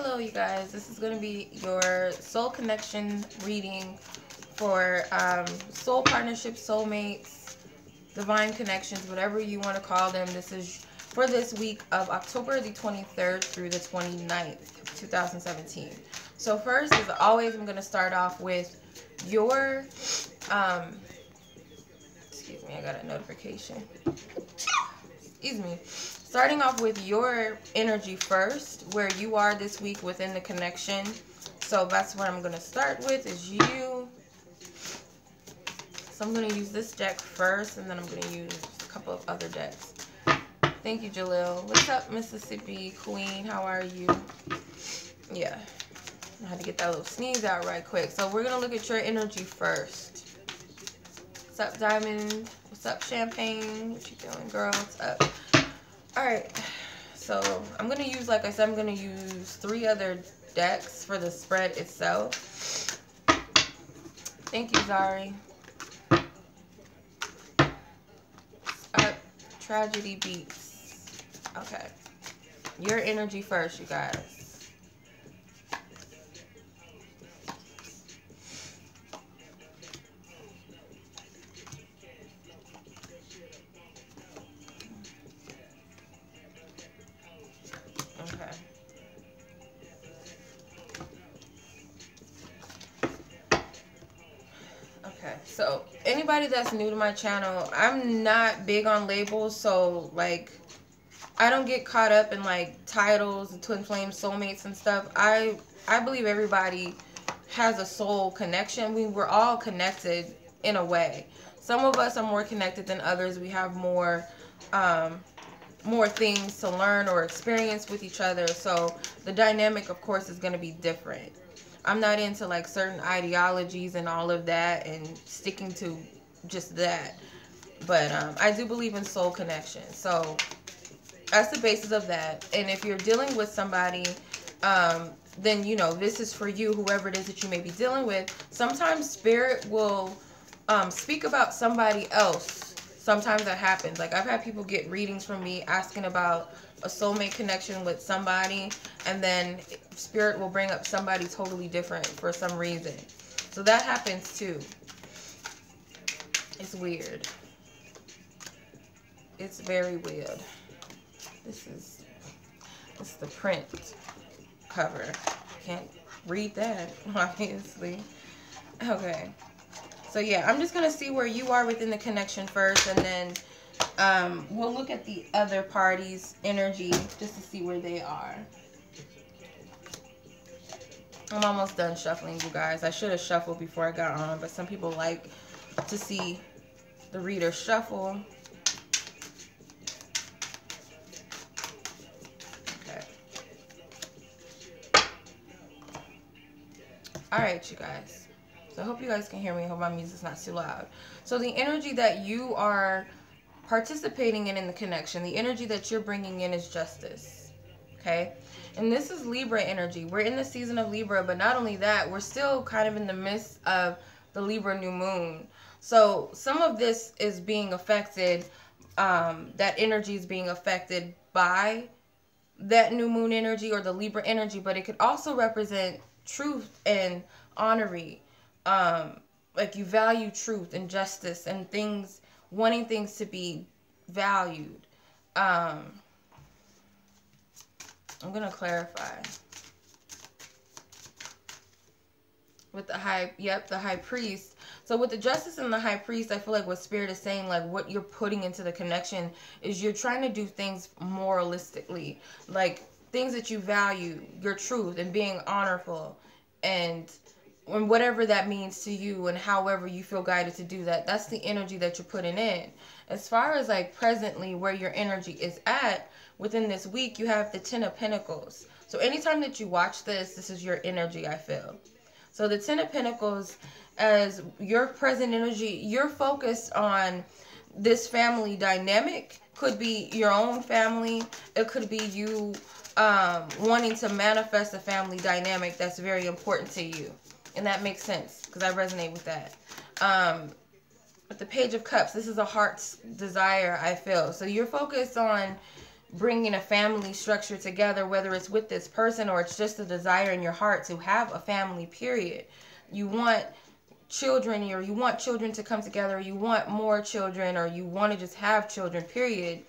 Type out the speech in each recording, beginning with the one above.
Hello, you guys. This is going to be your soul connection reading for soul partnerships, soulmates, divine connections, whatever you want to call them. This is for this week of October the 23rd through the 29th, 2017. So first, as always, I'm going to start off with your, excuse me, I got a notification. Excuse me. Starting off with your energy first, where you are this week within the connection. So that's what I'm going to start with is you. So I'm going to use this deck first, and then I'm going to use a couple of other decks. Thank you, Jalil. What's up, Mississippi Queen? How are you? Yeah. I had to get that little sneeze out right quick. So we're going to look at your energy first. What's up, Diamond? What's up, Champagne? What you doing, girl? What's up? Alright, so I'm going to use, like I said, I'm going to use 3 other decks for the spread itself. Thank you, Zari. Tragedy Beats. Okay. Your energy first, you guys. Okay, so anybody that's new to my channel, I'm not big on labels, so like I don't get caught up in like titles and twin flame soulmates and stuff. I believe everybody has a soul connection. We're all connected in a way. Some of us are more connected than others. We have more things to learn or experience with each other. So the dynamic, of course, is going to be different. I'm not into like certain ideologies and all of that and sticking to just that. But I do believe in soul connection. So that's the basis of that. And if you're dealing with somebody, then, you know, this is for you, whoever it is that you may be dealing with. Sometimes spirit will speak about somebody else. Sometimes that happens. Like I've had people get readings from me asking about a soulmate connection with somebody, and then spirit will bring up somebody totally different for some reason. So that happens too. It's weird. It's very weird. This is the print cover. Can't read that, obviously. Okay. So yeah, I'm just going to see where you are within the connection first, and then we'll look at the other party's energy just to see where they are. I'm almost done shuffling, you guys. I should have shuffled before I got on, but some people like to see the reader shuffle. Okay. Alright, you guys. So I hope you guys can hear me. I hope my music's not too loud. So the energy that you are participating in the connection, the energy that you're bringing in is justice. Okay? And this is Libra energy. We're in the season of Libra, but not only that, we're still kind of in the midst of the Libra new moon. So some of this is being affected, that energy is being affected by that new moon energy or the Libra energy, but it could also represent truth and honoring. Like you value truth and justice and things, wanting things to be valued. I'm going to clarify. With the the high priest. So with the justice and the high priest, I feel like what spirit is saying, like what you're putting into the connection is you're trying to do things moralistically. Like things that you value, your truth and being honorable and whatever that means to you and however you feel guided to do that. That's the energy that you're putting in. As far as like presently where your energy is at within this week, you have the 10 of Pentacles. So anytime that you watch this, this is your energy, I feel. So the 10 of Pentacles, as your present energy, you're focused on this family dynamic. Could be your own family. It could be you wanting to manifest a family dynamic that's very important to you. And that makes sense because I resonate with that. With the Page of Cups, this is a heart's desire, I feel. So you're focused on bringing a family structure together, whether it's with this person or it's just a desire in your heart to have a family, period. You want children, or you want children to come together, or you want more children, or you want to just have children, period.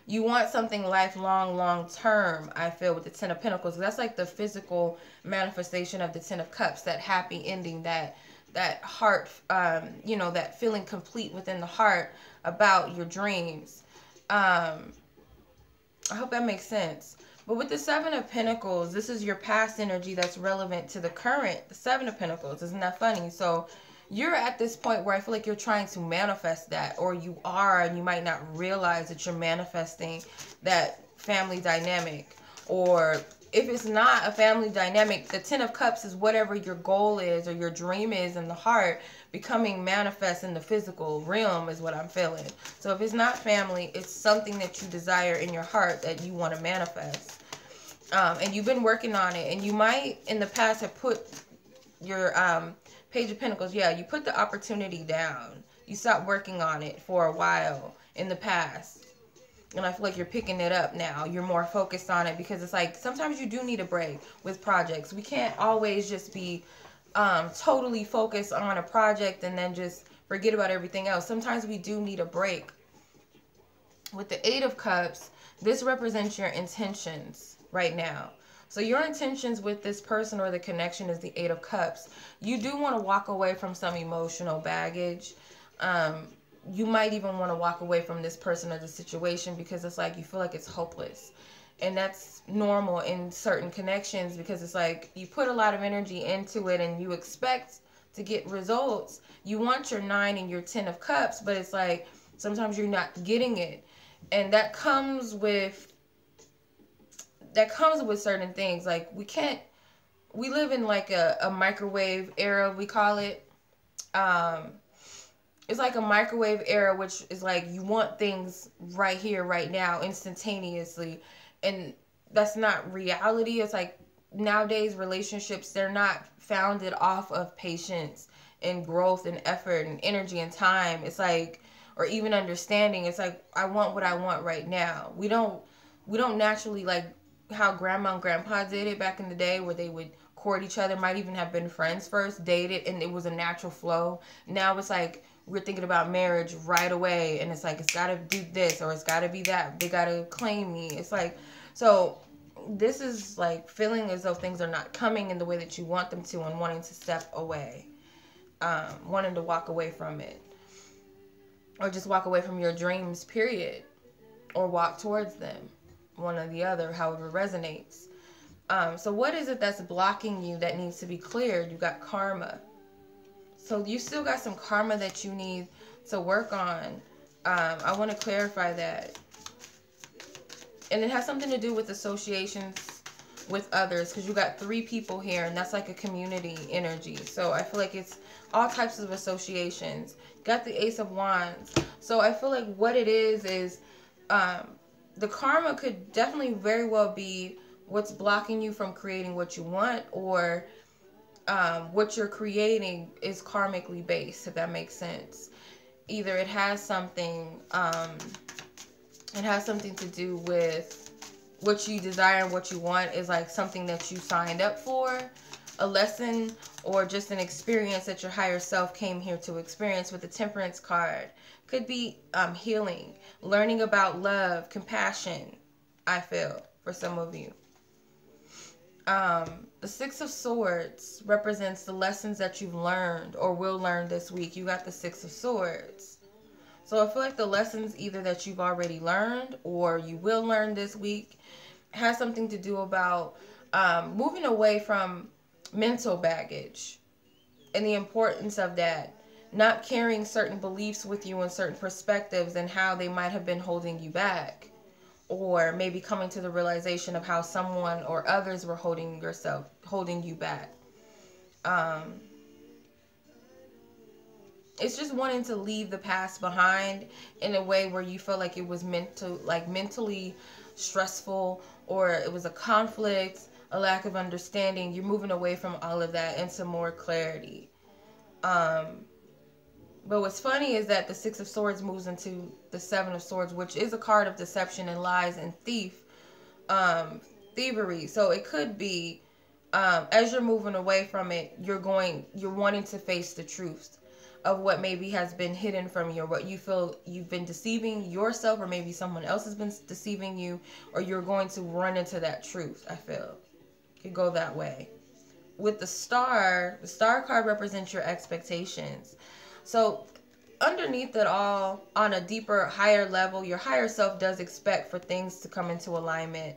You want something lifelong, long term, I feel, with the Ten of Pentacles. That's like the physical manifestation of the Ten of Cups, that happy ending, that heart, you know, that feeling complete within the heart about your dreams. I hope that makes sense. But with the Seven of Pentacles, this is your past energy that's relevant to the current, the Seven of Pentacles. Isn't that funny? So you're at this point where I feel like you're trying to manifest that, or you are, and you might not realize that you're manifesting that family dynamic. Or if it's not a family dynamic, the Ten of Cups is whatever your goal is or your dream is in the heart, becoming manifest in the physical realm is what I'm feeling. So if it's not family, it's something that you desire in your heart that you want to manifest. And you've been working on it, and you might in the past have put your Page of Pentacles, yeah, you put the opportunity down. You stopped working on it for a while in the past. And I feel like you're picking it up now. You're more focused on it, because it's like sometimes you do need a break with projects. We can't always just be totally focused on a project and then just forget about everything else. Sometimes we do need a break. With the Eight of Cups, this represents your intentions right now. So your intentions with this person or the connection is the Eight of Cups. You do want to walk away from some emotional baggage. You might even want to walk away from this person or the situation because it's like you feel like it's hopeless. And that's normal in certain connections, because it's like you put a lot of energy into it and you expect to get results. You want your 9 and your 10 of Cups, but it's like sometimes you're not getting it. And that comes with certain things. Like we live in like a microwave era, we call it. It's like a microwave era, which is like you want things right here, right now, instantaneously. And that's not reality. It's like nowadays relationships, they're not founded off of patience and growth and effort and energy and time. It's like, or even understanding. It's like, I want what I want right now. We don't naturally, like how grandma and grandpa did it back in the day, where they would court each other, might even have been friends first, dated, and it was a natural flow. Now it's like we're thinking about marriage right away, and it's like it's got to do this or it's got to be that. They got to claim me. It's like, so this is like feeling as though things are not coming in the way that you want them to, and wanting to step away, wanting to walk away from it, or just walk away from your dreams, period, or walk towards them. One or the other, however resonates. So what is it that's blocking you that needs to be cleared? You got karma. So you still got some karma that you need to work on. I want to clarify that. And it has something to do with associations with others, because you got 3 people here, and that's like a community energy. So I feel like it's all types of associations. Got the Ace of Wands. So I feel like what it is the karma could definitely very well be what's blocking you from creating what you want, or what you're creating is karmically based, if that makes sense. Either it has something to do with what you desire and what you want is like something that you signed up for, a lesson, or just an experience that your higher self came here to experience. With the Temperance card, could be healing, learning about love, compassion, I feel, for some of you. The Six of Swords represents the lessons that you've learned or will learn this week. You got the Six of Swords. So I feel like the lessons either that you've already learned or you will learn this week has something to do about moving away from mental baggage and the importance of that. Not carrying certain beliefs with you and certain perspectives and how they might have been holding you back. Or maybe coming to the realization of how someone or others were holding you back. It's just wanting to leave the past behind in a way where you feel like it was mentally stressful, or it was a conflict, a lack of understanding. You're moving away from all of that into more clarity. But what's funny is that the Six of Swords moves into the Seven of Swords, which is a card of deception and lies and thievery. So it could be, as you're moving away from it, you're wanting to face the truth of what maybe has been hidden from you, or what you feel you've been deceiving yourself, or maybe someone else has been deceiving you, or you're going to run into that truth. I feel it could go that way. With the star card represents your expectations. So underneath it all, on a deeper, higher level, your higher self does expect for things to come into alignment.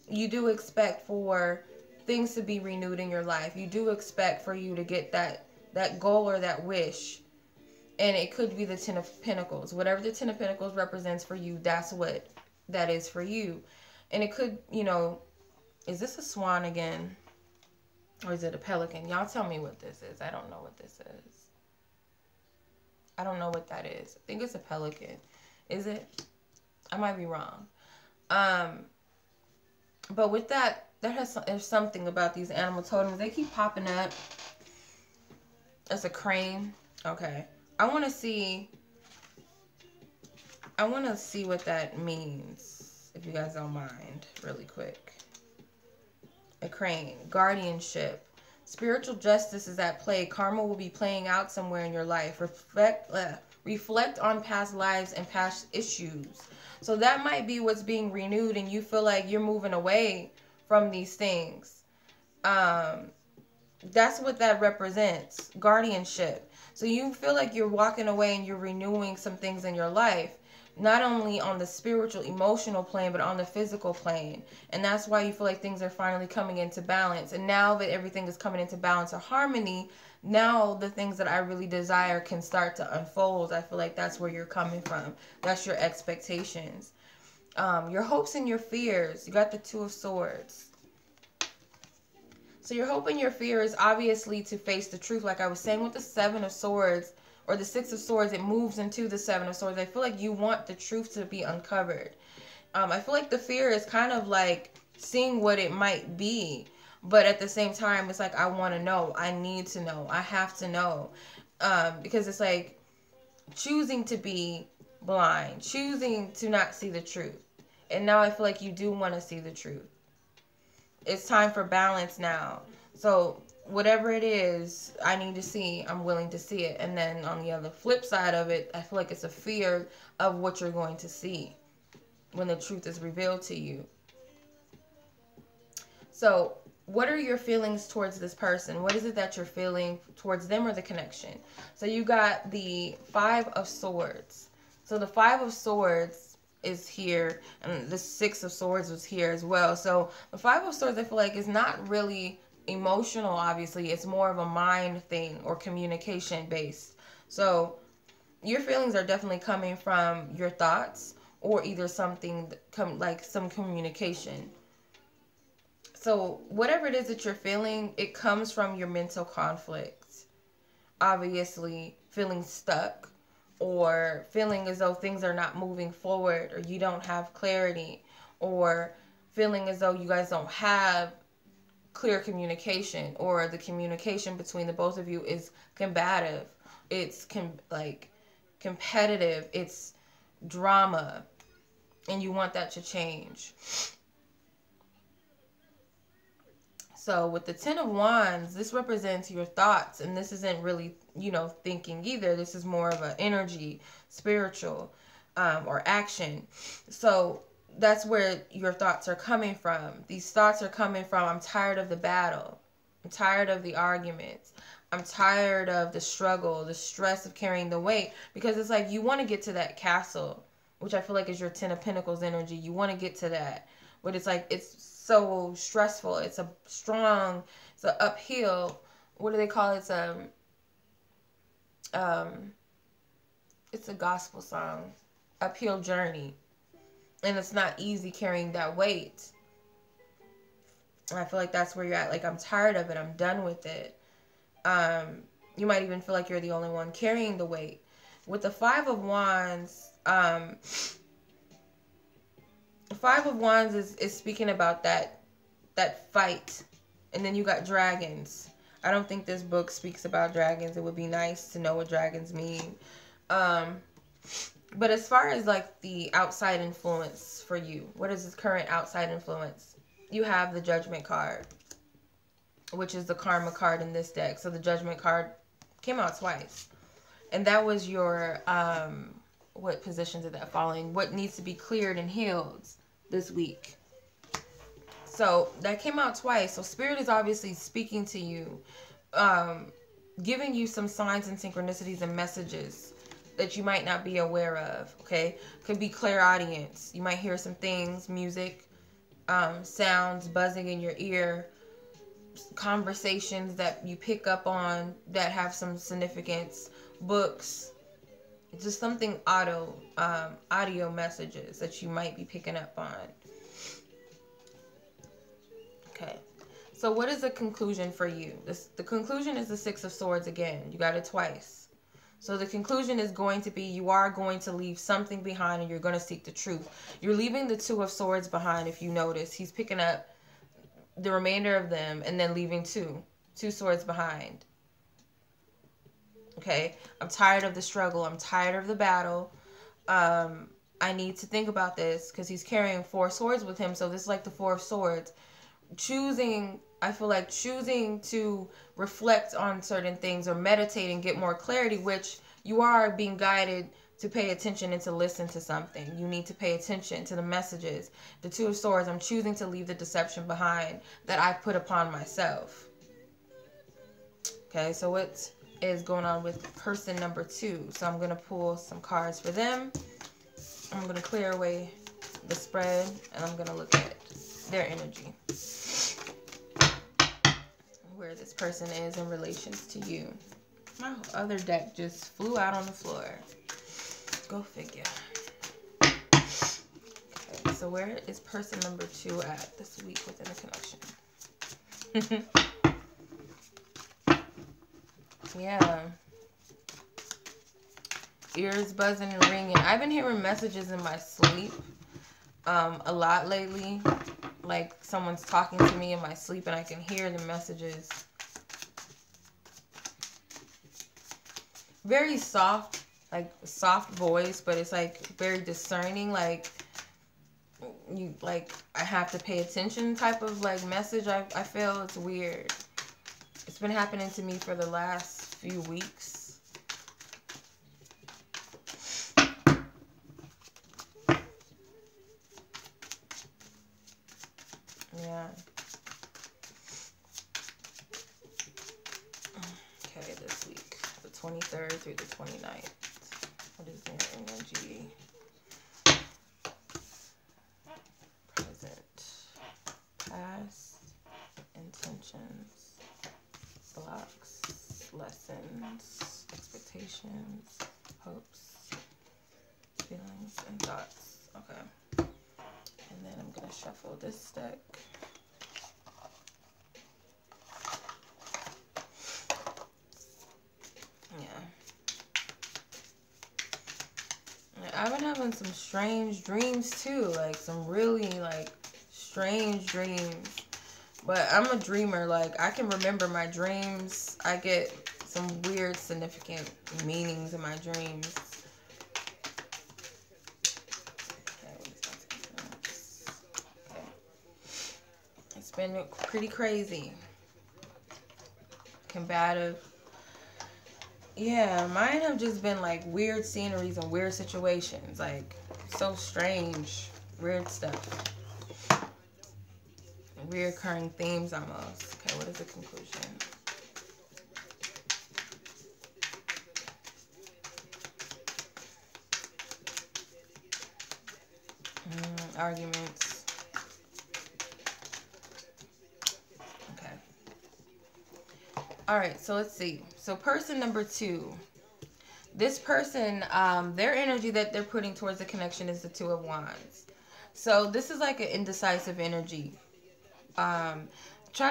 You do expect for things to be renewed in your life. You do expect for you to get that goal or that wish. And it could be the Ten of Pentacles. Whatever the Ten of Pentacles represents for you, that's what that is for you. And it could, you know, is this a swan again? Or is it a pelican? Y'all tell me what this is. I don't know what this is. I don't know what that is. I think it's a pelican. Is it? I might be wrong. But with that, there's something about these animal totems. They keep popping up. That's a crane. Okay. I want to see what that means, if you guys don't mind, really quick. A crane. Guardianship. Spiritual justice is at play. Karma will be playing out somewhere in your life. Reflect on past lives and past issues. So that might be what's being renewed, and you feel like you're moving away from these things. That's what that represents. Guardianship. So you feel like you're walking away and you're renewing some things in your life. Not only on the spiritual, emotional plane, but on the physical plane. And that's why you feel like things are finally coming into balance. And now that everything is coming into balance or harmony, now the things that I really desire can start to unfold. I feel like that's where you're coming from. That's your expectations. Your hopes and your fears. You got the Two of Swords. So your hope and your fear is obviously to face the truth. Like I was saying with the Seven of Swords, or the Six of Swords, it moves into the Seven of Swords. I feel like you want the truth to be uncovered. I feel like the fear is kind of like seeing what it might be. But at the same time, it's like, I want to know. I need to know. I have to know. Because it's like choosing to be blind. Choosing to not see the truth. And now I feel like you do want to see the truth. It's time for balance now. So whatever it is I need to see, I'm willing to see it. And then on the other flip side of it, I feel like it's a fear of what you're going to see when the truth is revealed to you. So what are your feelings towards this person? What is it that you're feeling towards them or the connection? So you got the Five of Swords. So the Five of Swords is here, and the Six of Swords was here as well. So the Five of Swords, I feel like, is not really emotional. Obviously, it's more of a mind thing or communication based. So your feelings are definitely coming from your thoughts, or either something like some communication. So whatever it is that you're feeling, it comes from your mental conflicts. Obviously, feeling stuck, or feeling as though things are not moving forward, or you don't have clarity, or feeling as though you guys don't have clear communication, or the communication between the both of you is combative. It's competitive. It's drama, and you want that to change. So with the Ten of Wands, this represents your thoughts, and this isn't really, thinking either. This is more of an energy, spiritual, or action. So that's where your thoughts are coming from. These thoughts are coming from, I'm tired of the battle. I'm tired of the arguments. I'm tired of the struggle, the stress of carrying the weight. Because it's like you want to get to that castle, which I feel like is your Ten of Pentacles energy. You want to get to that. But it's like, it's so stressful. It's a strong, it's an uphill, what do they call it? It's a gospel song, uphill journey. And it's not easy carrying that weight. And I feel like that's where you're at. Like, I'm tired of it. I'm done with it. You might even feel like you're the only one carrying the weight. With the Five of Wands, Five of Wands is speaking about that fight. And then you got dragons. I don't think this book speaks about dragons. It would be nice to know what dragons mean. But as far as like the outside influence for you, what is this current outside influence? You have the Judgment card, which is the karma card in this deck. So the Judgment card came out twice. And that was your, what position did that fall in? What needs to be cleared and healed this week? So that came out twice. So Spirit is obviously speaking to you, giving you some signs and synchronicities and messages that you might not be aware of, okay? Could be clairaudience. You might hear some things, music, sounds buzzing in your ear, conversations that you pick up on that have some significance, books, just something audio messages that you might be picking up on. Okay, so what is the conclusion for you? The conclusion is the Six of Swords again. You got it twice. So the conclusion is going to be you are going to leave something behind and you're going to seek the truth. You're leaving the Two of Swords behind, if you notice. He's picking up the remainder of them and then leaving two swords behind. Okay, I'm tired of the struggle. I'm tired of the battle. I need to think about this because he's carrying 4 swords with him. So this is like the 4 of Swords. I feel like choosing to reflect on certain things or meditate and get more clarity, which you are being guided to pay attention and to listen to something. You need to pay attention to the messages. The Two of Swords, I'm choosing to leave the deception behind that I put upon myself. Okay, so what is going on with person number 2? So I'm going to pull some cards for them. I'm going to clear away the spread and I'm going to look at their energy. Where this person is in relations to you. My other deck just flew out on the floor. Go figure. Okay, so where is person number 2 at this week within the connection? Yeah. Ears buzzing and ringing. I've been hearing messages in my sleep a lot lately. Like someone's talking to me in my sleep and I can hear the messages. Very soft, like soft voice, but it's like very discerning, like I have to pay attention type of like message. I feel it's weird. It's been happening to me for the last few weeks. Yeah. Okay, this week, the 23rd through the 29th. What is their energy? Present, past, intentions, blocks, lessons, expectations, hopes, feelings, and thoughts. Okay. And then I'm going to shuffle this deck. I've been having some strange dreams too, like some really like strange dreams. But I'm a dreamer, like I can remember my dreams. I get some weird significant meanings in my dreams. Okay. It's been pretty crazy. Combative. Yeah, mine have just been like weird sceneries and weird situations. Like, so strange. Weird stuff. Reoccurring themes almost. Okay, what is the conclusion? Arguments. Okay. Alright, so let's see. So person number 2. This person, their energy that they're putting towards the connection is the Two of Wands. So this is like an indecisive energy. Trying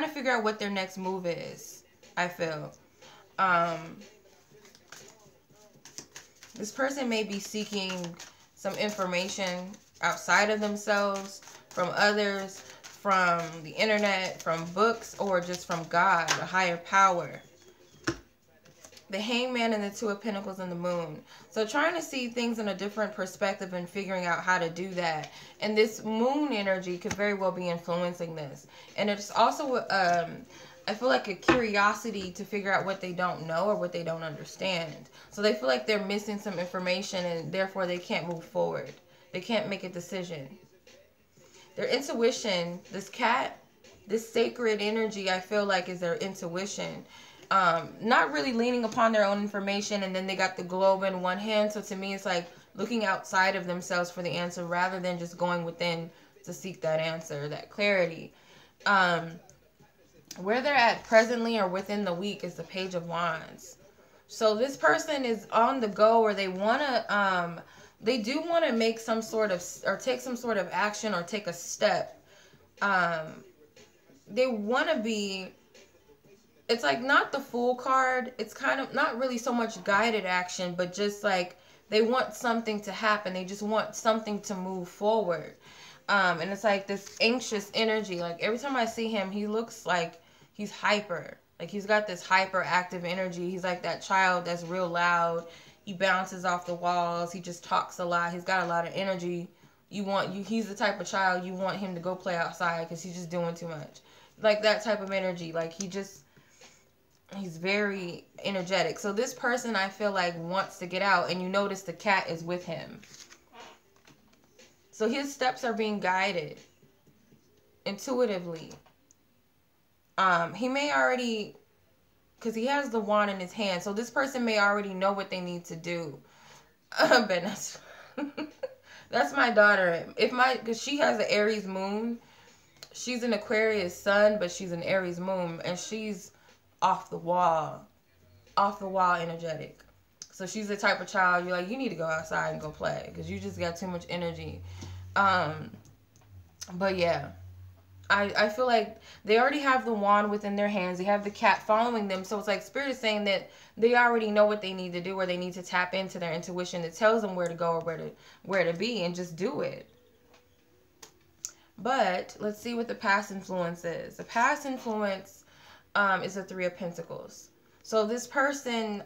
to figure out what their next move is, I feel. This person may be seeking some information outside of themselves, from others, from the internet, from books, or just from God, a higher power. The Hangman and the Two of Pentacles and the Moon. So trying to see things in a different perspective and figuring out how to do that. And this moon energy could very well be influencing this. And it's also, I feel like a curiosity to figure out what they don't know or what they don't understand. So they feel like they're missing some information and therefore they can't move forward. They can't make a decision. Their intuition, this cat, this sacred energy, I feel like is their intuition. Not really leaning upon their own information, and then they got the globe in one hand. So to me, it's like looking outside of themselves for the answer rather than just going within to seek that answer, that clarity. Where they're at presently or within the week is the Page of Wands. So this person is on the go, or they want to, they do want to make some sort of, or take some sort of action or take a step. They want to be, it's like not the Fool card. It's kind of not really so much guided action, but just like they want something to happen. They just want something to move forward. And it's like this anxious energy. Like every time I see him, he looks like he's hyper. Like he's got this hyperactive energy. He's like that child that's real loud. He bounces off the walls. He just talks a lot. He's got a lot of energy. He's the type of child you want him to go play outside because he's just doing too much. Like that type of energy. Like he's very energetic. So this person, I feel like, wants to get out, and you notice the cat is with him. So his steps are being guided intuitively. He may already, because he has the wand in his hand, so this person may already know what they need to do. But that's my daughter. Because she has an Aries moon. She's an Aquarius sun, but she's an Aries moon, and she's off the wall energetic. So she's the type of child you're like, you need to go outside and go play because you just got too much energy. But yeah, I feel like they already have the wand within their hands. They have the cat following them. So it's like Spirit is saying that they already know what they need to do, or they need to tap into their intuition that tells them where to go or where to be, and just do it. But let's see what the past influence is. The past influence is the Three of Pentacles. So this person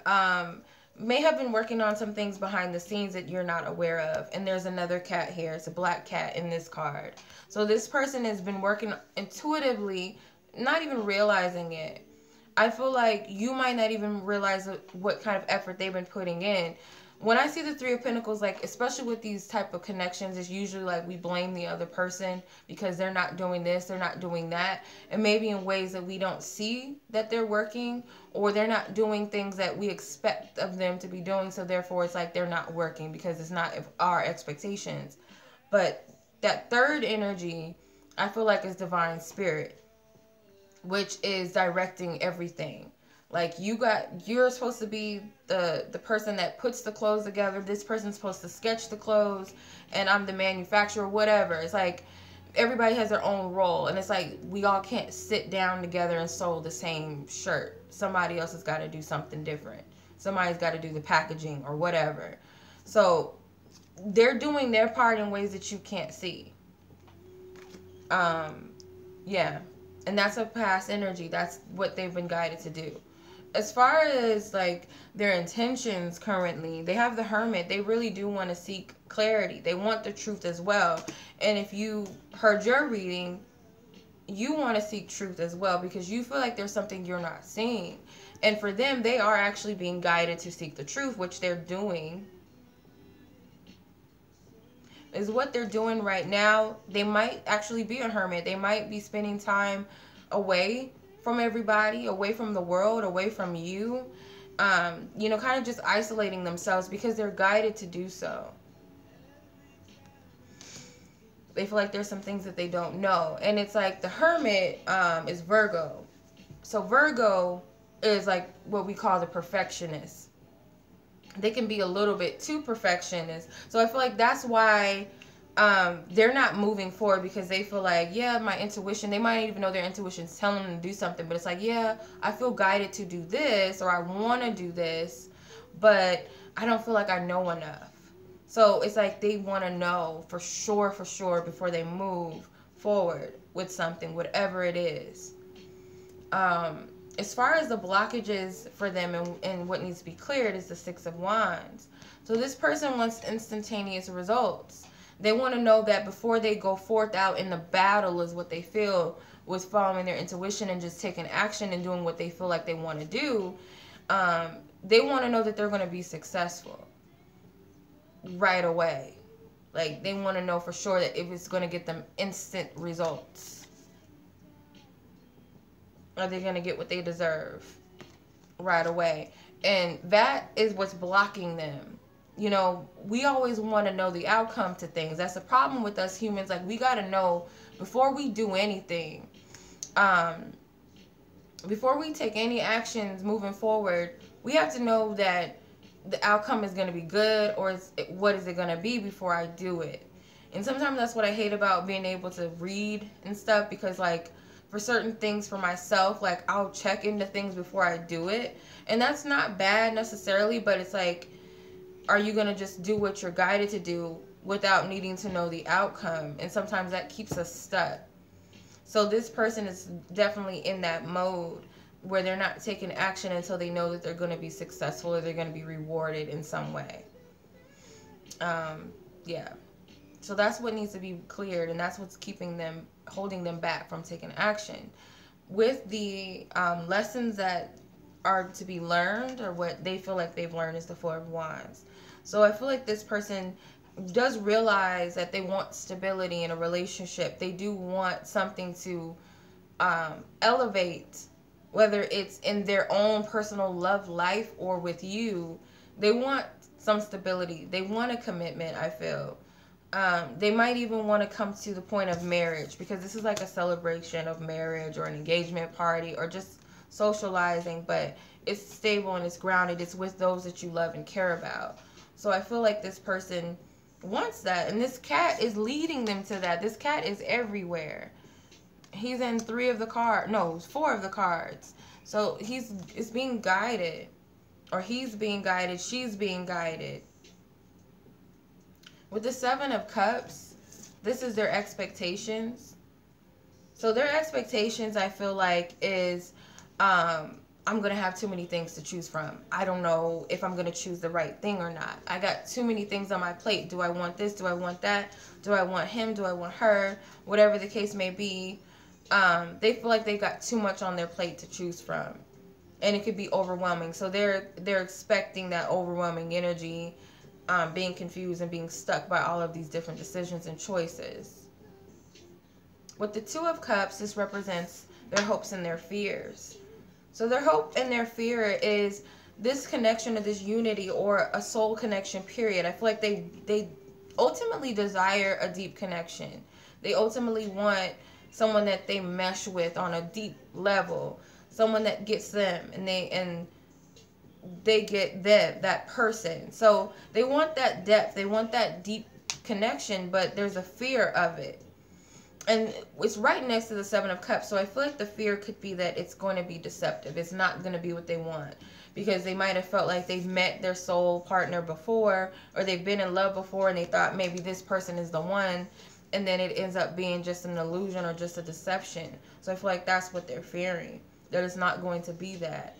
may have been working on some things behind the scenes that you're not aware of. And there's another cat here. It's a black cat in this card. So this person has been working intuitively, not even realizing it. I feel like you might not even realize what kind of effort they've been putting in. When I see the Three of Pentacles, like, especially with these type of connections, it's usually like we blame the other person because they're not doing this, they're not doing that. And maybe in ways that we don't see that they're working, or they're not doing things that we expect of them to be doing. So therefore, it's like they're not working because it's not our expectations. But that third energy, I feel like, is divine spirit, which is directing everything. Like you're supposed to be the person that puts the clothes together. This person's supposed to sketch the clothes, and I'm the manufacturer, whatever. It's like everybody has their own role, and it's like we all can't sit down together and sew the same shirt. Somebody else has got to do something different. Somebody's got to do the packaging or whatever. So they're doing their part in ways that you can't see. Yeah. And that's a past energy. That's what they've been guided to do. As far as like their intentions currently, they have the Hermit. They really do want to seek clarity. They want the truth as well. And if you heard your reading, you want to seek truth as well because you feel like there's something you're not seeing. And for them, they are actually being guided to seek the truth, which they're doing. Is what they're doing right now. They might actually be a hermit. They might be spending time away from everybody, away from the world, away from you. You know, kind of just isolating themselves because they're guided to do so. They feel like there's some things that they don't know. And it's like the Hermit is Virgo. So Virgo is like what we call the perfectionist. They can be a little bit too perfectionist. So I feel like that's why they're not moving forward, because they feel like, yeah, my intuition, they might even know their intuition's telling them to do something, but it's like, yeah, I feel guided to do this, or I want to do this, but I don't feel like I know enough. So it's like they want to know for sure before they move forward with something, whatever it is. As far as the blockages for them and what needs to be cleared is the Six of Wands. So this person wants instantaneous results. They want to know that before they go forth out in the battle is what they feel was following their intuition and just taking action and doing what they feel like they want to do. They want to know that they're going to be successful right away. Like, they want to know for sure that if it's going to get them instant results. Are they going to get what they deserve right away? And that is what's blocking them. You know, we always want to know the outcome to things. That's the problem with us humans. Like, we got to know before we do anything. Before we take any actions moving forward, we have to know that the outcome is going to be good, or what is it going to be before I do it. And sometimes that's what I hate about being able to read and stuff, because like for certain things for myself, like I'll check into things before I do it, and that's not bad necessarily, but it's like, are you going to just do what you're guided to do without needing to know the outcome? And sometimes that keeps us stuck. So this person is definitely in that mode where they're not taking action until they know that they're going to be successful or they're going to be rewarded in some way. Yeah. So that's what needs to be cleared, and that's what's keeping them, holding them back from taking action. With the lessons that are to be learned, or what they feel like they've learned, is the Four of Wands. So I feel like this person does realize that they want stability in a relationship. They do want something to elevate, whether it's in their own personal love life or with you. They want some stability. They want a commitment, I feel. They might even want to come to the point of marriage, because this is like a celebration of marriage or an engagement party or just socializing, but it's stable and it's grounded. It's with those that you love and care about. So I feel like this person wants that, and this cat is leading them to that. This cat is everywhere. He's in 4 of the cards. So it's being guided, or he's being guided, she's being guided. With the Seven of Cups, this is their expectations. So their expectations, I feel like, is I'm going to have too many things to choose from. I don't know if I'm going to choose the right thing or not. I got too many things on my plate. Do I want this? Do I want that? Do I want him? Do I want her? Whatever the case may be. They feel like they got too much on their plate to choose from. And it could be overwhelming. So they're expecting that overwhelming energy, being confused and being stuck by all of these different decisions and choices. With the Two of Cups, this represents their hopes and their fears. So their hope and their fear is this connection, or this unity, or a soul connection, period. I feel like they ultimately desire a deep connection. They ultimately want someone that they mesh with on a deep level, someone that gets them, and they get that person. So they want that depth, they want that deep connection, but there's a fear of it. And it's right next to the Seven of Cups. So I feel like the fear could be that it's going to be deceptive. It's not going to be what they want. Because they might have felt like they've met their soul partner before, or they've been in love before, and they thought maybe this person is the one. And then it ends up being just an illusion or just a deception. So I feel like that's what they're fearing. That it's not going to be that.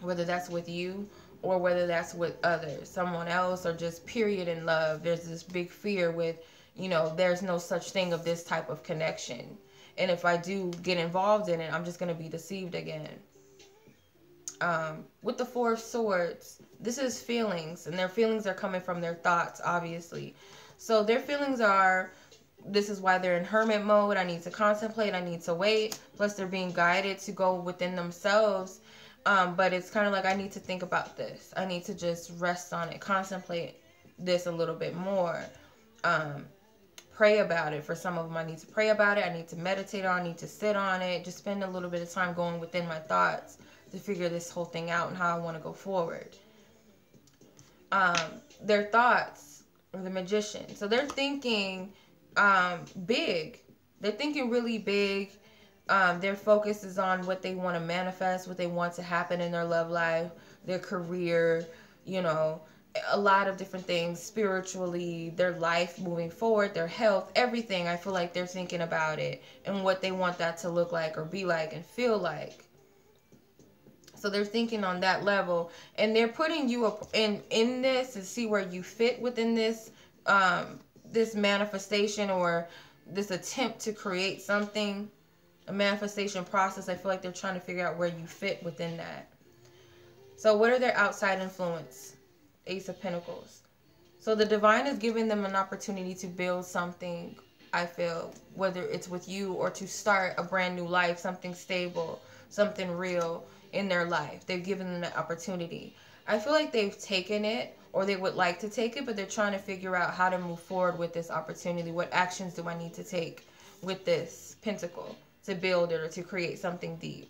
Whether that's with you, or whether that's with others, someone else, or just period in love. There's this big fear with, you know, there's no such thing of this type of connection. And if I do get involved in it, I'm just going to be deceived again. With the Four of Swords, this is feelings. And their feelings are coming from their thoughts, obviously. So their feelings are, this is why they're in hermit mode. I need to contemplate. I need to wait. Plus they're being guided to go within themselves. But it's kind of like, I need to think about this. I need to just rest on it. Contemplate this a little bit more. Pray about it. For some of them, I need to pray about it. I need to meditate on it. I need to sit on it. Just spend a little bit of time going within my thoughts to figure this whole thing out and how I want to go forward. Their thoughts, or the Magician. So they're thinking big. They're thinking really big. Their focus is on what they want to manifest, what they want to happen in their love life, their career, you know, a lot of different things spiritually, their life moving forward, their health, everything. I feel like they're thinking about it and what they want that to look like or be like and feel like. So they're thinking on that level, and they're putting you up in this to see where you fit within this this manifestation or this attempt to create something, a manifestation process. I feel like they're trying to figure out where you fit within that. So what are their outside influence? Ace of Pentacles. So the divine is giving them an opportunity to build something, I feel, whether it's with you or to start a brand new life, something stable, something real in their life. They've given them that opportunity. I feel like they've taken it, or they would like to take it, but they're trying to figure out how to move forward with this opportunity. What actions do I need to take with this pentacle to build it or to create something deep?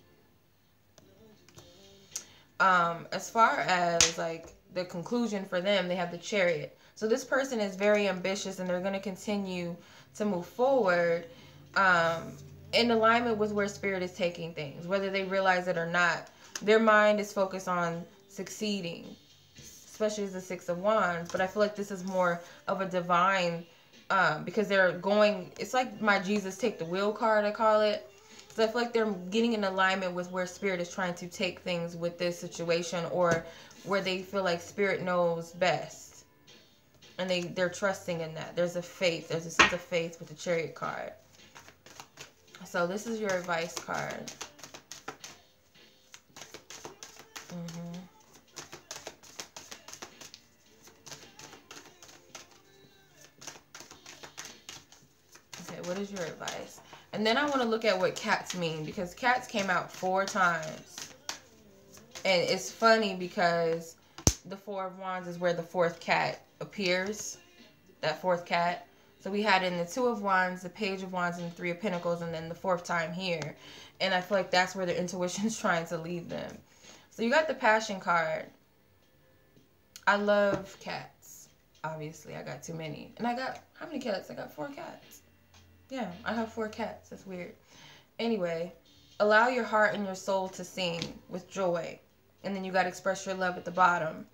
As far as like the conclusion for them, they have the Chariot. So this person is very ambitious, and they're going to continue to move forward in alignment with where Spirit is taking things, whether they realize it or not. Their mind is focused on succeeding, especially as the Six of Wands. But I feel like this is more of a divine, because they're going, it's like my Jesus Take the Wheel card, I call it. So I feel like they're getting in alignment with where Spirit is trying to take things with this situation, or where they feel like Spirit knows best. And they're trusting in that. There's a faith. There's a sense of faith with the Chariot card. So this is your advice card. Okay, what is your advice? And then I want to look at what cats mean, because cats came out 4 times. And it's funny because the Four of Wands is where the 4th cat appears. That 4th cat. So we had in the Two of Wands, the Page of Wands, and the Three of Pentacles, and then the 4th time here. And I feel like that's where their intuition's trying to lead them. So you got the Passion card. I love cats. Obviously, I got too many. And I got, how many cats? I got 4 cats. Yeah, I have 4 cats. That's weird. Anyway, allow your heart and your soul to sing with joy. And then you got to express your love at the bottom.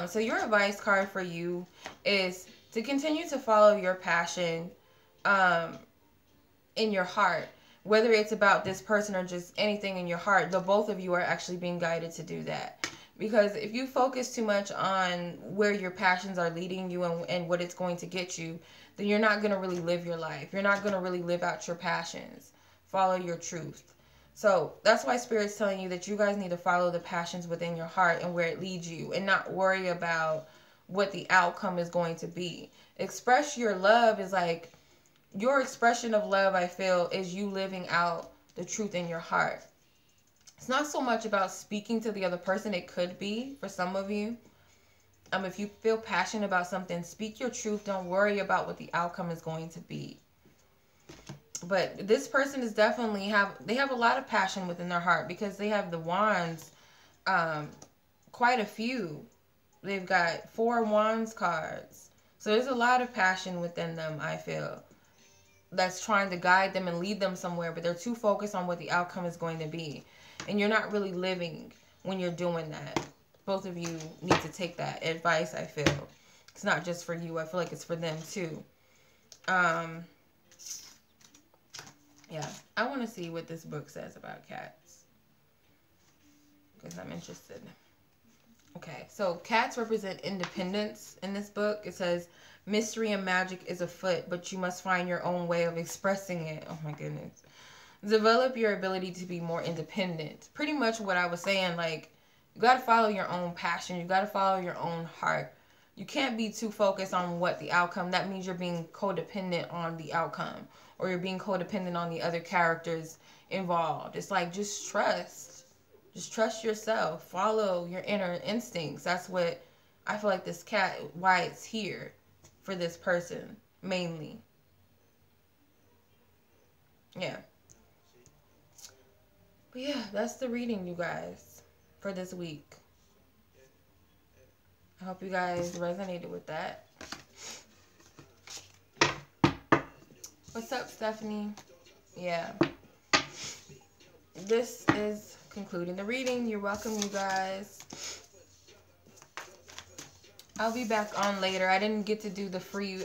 So your advice card for you is to continue to follow your passion in your heart. Whether it's about this person or just anything in your heart, the both of you are actually being guided to do that. Because if you focus too much on where your passions are leading you and what it's going to get you, then you're not going to really live your life. You're not going to really live out your passions. Follow your truth. So that's why Spirit's telling you that you guys need to follow the passions within your heart and where it leads you, and not worry about what the outcome is going to be. Express your love is like, your expression of love, I feel, is you living out the truth in your heart. It's not so much about speaking to the other person. It could be for some of you. If you feel passionate about something, speak your truth. Don't worry about what the outcome is going to be. But this person is definitely they have a lot of passion within their heart, because they have the Wands, quite a few. They've got 4 Wands cards. So there's a lot of passion within them, I feel, that's trying to guide them and lead them somewhere, but they're too focused on what the outcome is going to be. And you're not really living when you're doing that. Both of you need to take that advice, I feel. It's not just for you. I feel like it's for them too. Yeah, I want to see what this book says about cats, because I'm interested. Okay, so cats represent independence in this book. It says, mystery and magic is afoot, but you must find your own way of expressing it. Oh my goodness. Develop your ability to be more independent. Pretty much what I was saying, like, you got to follow your own passion. You got to follow your own heart. You can't be too focused on what the outcome. That means you're being codependent on the outcome, or you're being codependent on the other characters involved. It's like, just trust. Just trust yourself. Follow your inner instincts. That's what I feel like this cat, why it's here for this person, mainly. Yeah. But yeah, that's the reading, you guys, for this week. I hope you guys resonated with that. What's up, Stephanie? Yeah. This is concluding the reading. You're welcome, you guys. I'll be back on later. I didn't get to do the free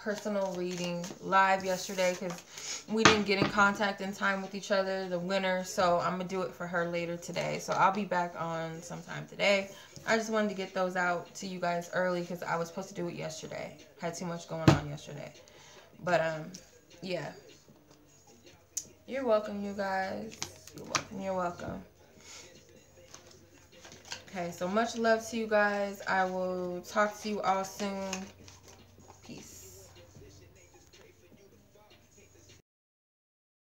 personal reading live yesterday because we didn't get in contact in time with each other, the winner. So I'm going to do it for her later today. So I'll be back on sometime today. I just wanted to get those out to you guys early because I was supposed to do it yesterday. Had too much going on yesterday. But, yeah. You're welcome, you guys. You're welcome. You're welcome. Okay, so much love to you guys. I will talk to you all soon.